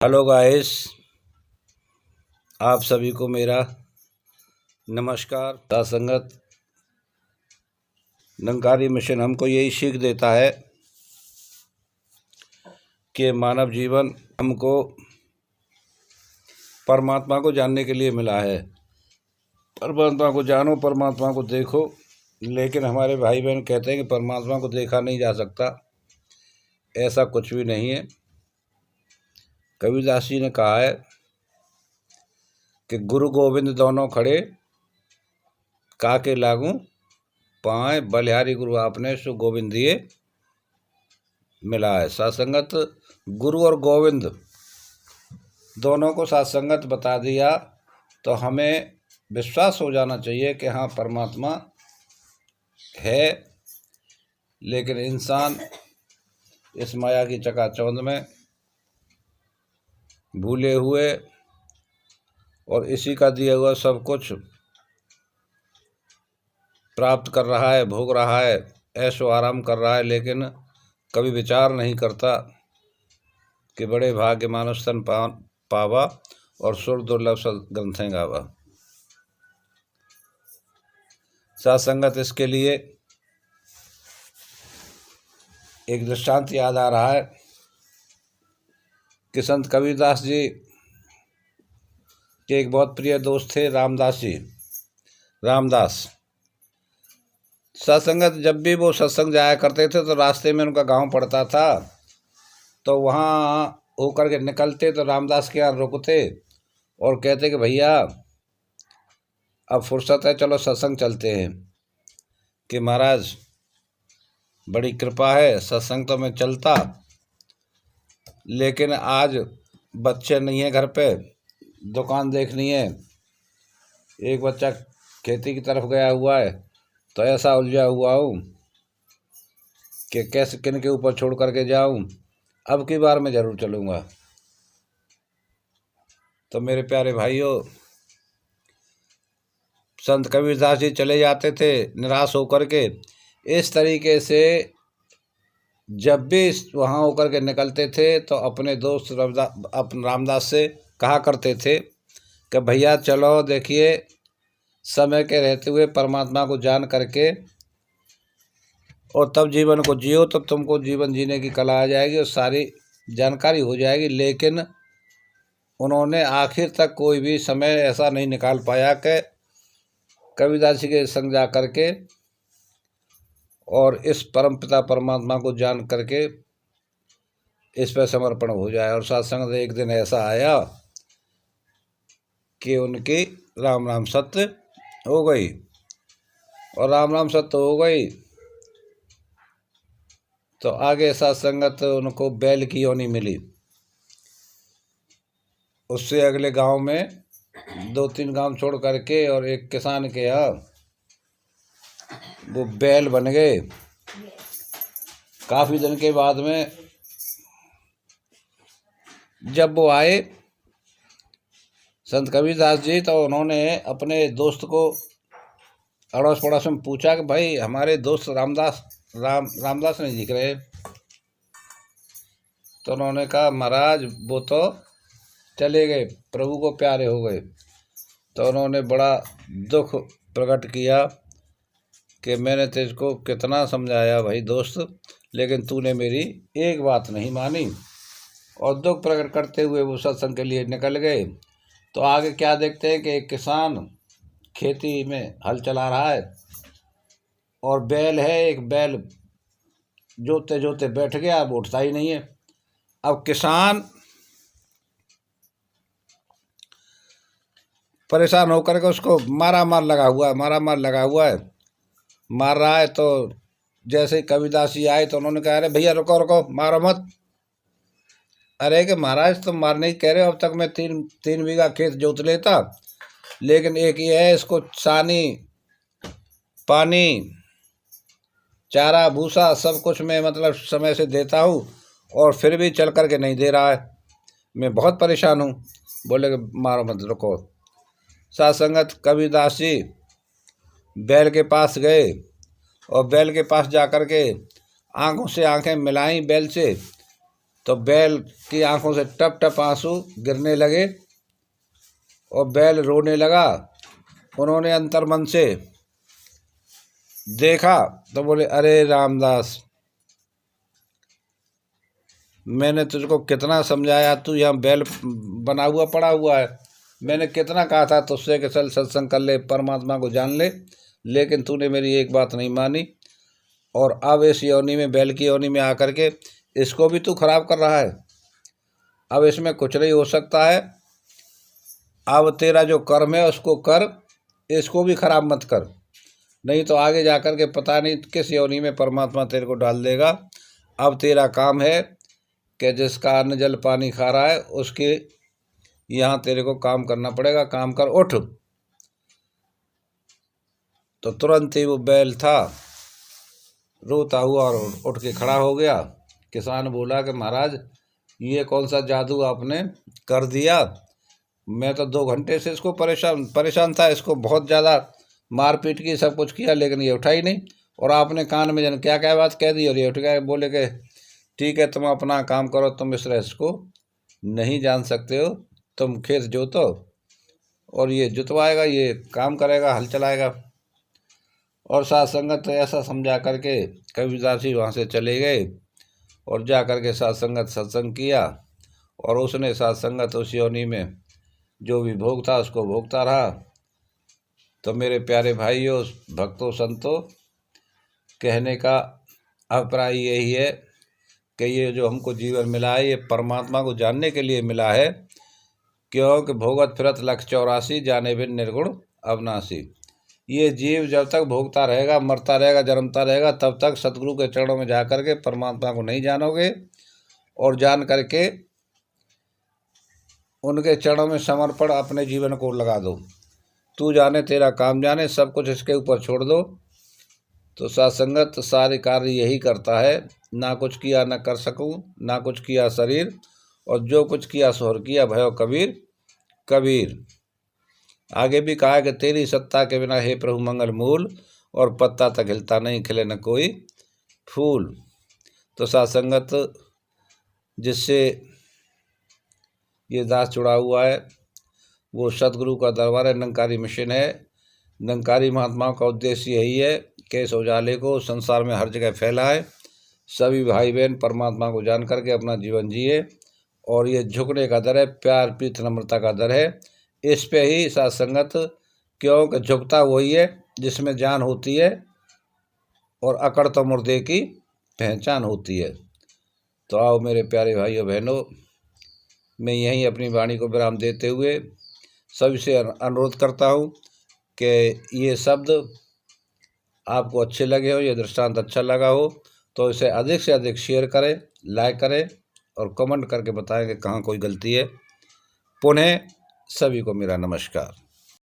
Hello guys, आप सभी को मेरा नमस्कार। सत्संगत निरंकारी मिशन हमको यही सीख देता है कि मानव जीवन हमको परमात्मा को जानने के लिए मिला है। परमात्मा को जानो, परमात्मा को देखो। लेकिन हमारे भाई बहन कहते हैं कि परमात्मा को देखा नहीं जा सकता। ऐसा कुछ भी नहीं है। कबीरदास जी ने कहा है कि गुरु गोविंद दोनों खड़े, काके लागू पाए, बलिहारी गुरु आपने सो गोविंद दिए मिला है। सत्संगत गुरु और गोविंद दोनों को सत्संगत बता दिया तो हमें विश्वास हो जाना चाहिए कि हाँ, परमात्मा है। लेकिन इंसान इस माया की चकाचौंध में भूले हुए और इसी का दिया हुआ सब कुछ प्राप्त कर रहा है, भोग रहा है, ऐशो आराम कर रहा है, लेकिन कभी विचार नहीं करता कि बड़े भाग्य मानुष तन पावा और सुर दुर्लभ ग्रंथें गावा। सत्संगत इसके लिए एक दृष्टांत याद आ रहा है कि संत कबीरदास जी के एक बहुत प्रिय दोस्त थे, रामदास जी। रामदास सत्संगत जब भी वो सत्संग जाया करते थे तो रास्ते में उनका गांव पड़ता था, तो वहाँ होकर के निकलते तो रामदास के यहाँ रुकते और कहते कि भैया अब फुर्सत है, चलो सत्संग चलते हैं। कि महाराज बड़ी कृपा है, सत्संग तो मैं चलता, लेकिन आज बच्चे नहीं है घर पे, दुकान देखनी है, एक बच्चा खेती की तरफ गया हुआ है, तो ऐसा उलझा हुआ हूँ कि कैसे किन के ऊपर छोड़ करके जाऊँ। अब की बार मैं ज़रूर चलूँगा। तो मेरे प्यारे भाइयों, संत कबीरदास जी चले जाते थे निराश होकर के। इस तरीके से जब भी वहाँ होकर के निकलते थे तो अपने दोस्त रामदास से कहा करते थे कि भैया चलो, देखिए समय के रहते हुए परमात्मा को जान करके और तब जीवन को जियो, तब तुमको जीवन जीने की कला आ जाएगी और सारी जानकारी हो जाएगी। लेकिन उन्होंने आखिर तक कोई भी समय ऐसा नहीं निकाल पाया कि कबीरदास जी के संग जा करके और इस परमपिता परमात्मा को जान करके इस पर समर्पण हो जाए। और सत्संग एक दिन ऐसा आया कि उनकी राम राम सत्य हो गई, और राम राम सत्य हो गई तो आगे सत्संगत उनको बैल की योनी मिली। उससे अगले गांव में 2-3 गांव छोड़ करके और एक किसान के यहाँ वो बैल बन गए। काफ़ी दिन के बाद में जब वो आए संत कबीरदास जी, तो उन्होंने अपने दोस्त को अड़ोस पड़ोस में पूछा कि भाई हमारे दोस्त रामदास नहीं दिख रहे। तो उन्होंने कहा महाराज वो तो चले गए, प्रभु को प्यारे हो गए। तो उन्होंने बड़ा दुख प्रकट किया कि मैंने तुझको कितना समझाया भाई दोस्त, लेकिन तूने मेरी एक बात नहीं मानी। और दुख प्रकट करते हुए वो सत्संग के लिए निकल गए। तो आगे क्या देखते हैं कि एक किसान खेती में हल चला रहा है और बैल है, एक बैल जोते जोते बैठ गया, अब उठता ही नहीं है। अब किसान परेशान होकर के उसको मारा मार लगा हुआ है, मार रहा है। तो जैसे ही कबीरदास जी आए तो उन्होंने कहा अरे भैया रुको रुको, मारो मत। अरे कि महाराज तुम मारने ही कह रहे हो, अब तक मैं 3 बीघा खेत जोत लेता, लेकिन एक ये है, इसको सानी पानी चारा भूसा सब कुछ मैं मतलब समय से देता हूँ और फिर भी चल करके नहीं दे रहा है, मैं बहुत परेशान हूँ। बोले कि मारो मत, रुको। सत्संगत कबीरदास जी बैल के पास गए और बैल के पास जा कर के आँखों से आँखें मिलाई बैल से तो बैल की आंखों से टप टप आंसू गिरने लगे और बैल रोने लगा। उन्होंने अंतर्मन से देखा तो बोले, अरे रामदास, मैंने तुझको कितना समझाया, तू यहाँ बैल बना हुआ पड़ा हुआ है। मैंने कितना कहा था तुझसे कि चल सत्संग कर ले, परमात्मा को जान ले, लेकिन तूने मेरी एक बात नहीं मानी। और अब इस योनि में, बैल की योनि में आकर के इसको भी तू खराब कर रहा है। अब इसमें कुछ नहीं हो सकता है। अब तेरा जो कर्म है उसको कर, इसको भी खराब मत कर, नहीं तो आगे जाकर के पता नहीं किस योनि में परमात्मा तेरे को डाल देगा। अब तेरा काम है कि जिसका अन्न जल पानी खा रहा है उसके यहाँ तेरे को काम करना पड़ेगा, काम कर, उठ। तो तुरंत ही वो बैल था रोता हुआ और उठ के खड़ा हो गया। किसान बोला कि महाराज, ये कौन सा जादू आपने कर दिया, मैं तो 2 घंटे से इसको परेशान था, इसको बहुत ज़्यादा मारपीट की, सब कुछ किया, लेकिन ये उठा ही नहीं। और आपने कान में जन क्या क्या बात कह दी और ये उठ गया। बोले कि ठीक है, तुम अपना काम करो, तुम इस रहस्य को नहीं जान सकते हो, तुम खेत जोतो और ये जुतवाएगा, ये काम करेगा, हल चलाएगा। और साथ संगत तो ऐसा समझा करके कबीरदास जी वहाँ से चले गए और जा कर के साथ संगत सत्संग किया। और उसने साथ संगत उस योनि में जो भी भोग था उसको भोगता रहा। तो मेरे प्यारे भाइयों, भक्तों, संतों, कहने का अभिप्राय यही है कि ये जो हमको जीवन मिला है ये परमात्मा को जानने के लिए मिला है। क्योंकि भोगत फिरत लख 84 जाने बिन निर्गुण अविनाशी। ये जीव जब तक भोगता रहेगा, मरता रहेगा, जन्मता रहेगा, तब तक सतगुरु के चरणों में जा कर के परमात्मा को नहीं जानोगे। और जान करके उनके चरणों में समर्पण अपने जीवन को लगा दो। तू जाने तेरा काम जाने, सब कुछ इसके ऊपर छोड़ दो। तो सत्संगत सारे कार्य यही करता है। ना कुछ किया न कर सकूं, ना कुछ किया शरीर, और जो कुछ किया सोहर किया भयो कबीर कबीर। आगे भी कहा कि तेरी सत्ता के बिना हे प्रभु मंगल मूल, और पत्ता तक हिलता नहीं, खिले न कोई फूल। तो सत्संगत जिससे ये दास जुड़ा हुआ है वो सतगुरु का दरबार है, निरंकारी मिशन है। निरंकारी महात्माओं का उद्देश्य यही है कि इस उजाले को संसार में हर जगह फैलाए, सभी भाई बहन परमात्मा को जान करके अपना जीवन जिए। और ये झुकने का दर है, प्यार प्रीत नम्रता का दर है। इस पे ही सत्संगत, क्योंकि झुकता वही है जिसमें जान होती है और अकड़ तो मुर्दे की पहचान होती है। तो आओ मेरे प्यारे भाइयों बहनों, मैं यहीं अपनी वाणी को विराम देते हुए सभी से अनुरोध करता हूँ कि ये शब्द आपको अच्छे लगे हो, ये दृष्टांत अच्छा लगा हो तो इसे अधिक से अधिक शेयर करें, लाइक करें और कमेंट करके बताएं कि कहाँ कोई गलती है। पुनः सभी को मेरा नमस्कार।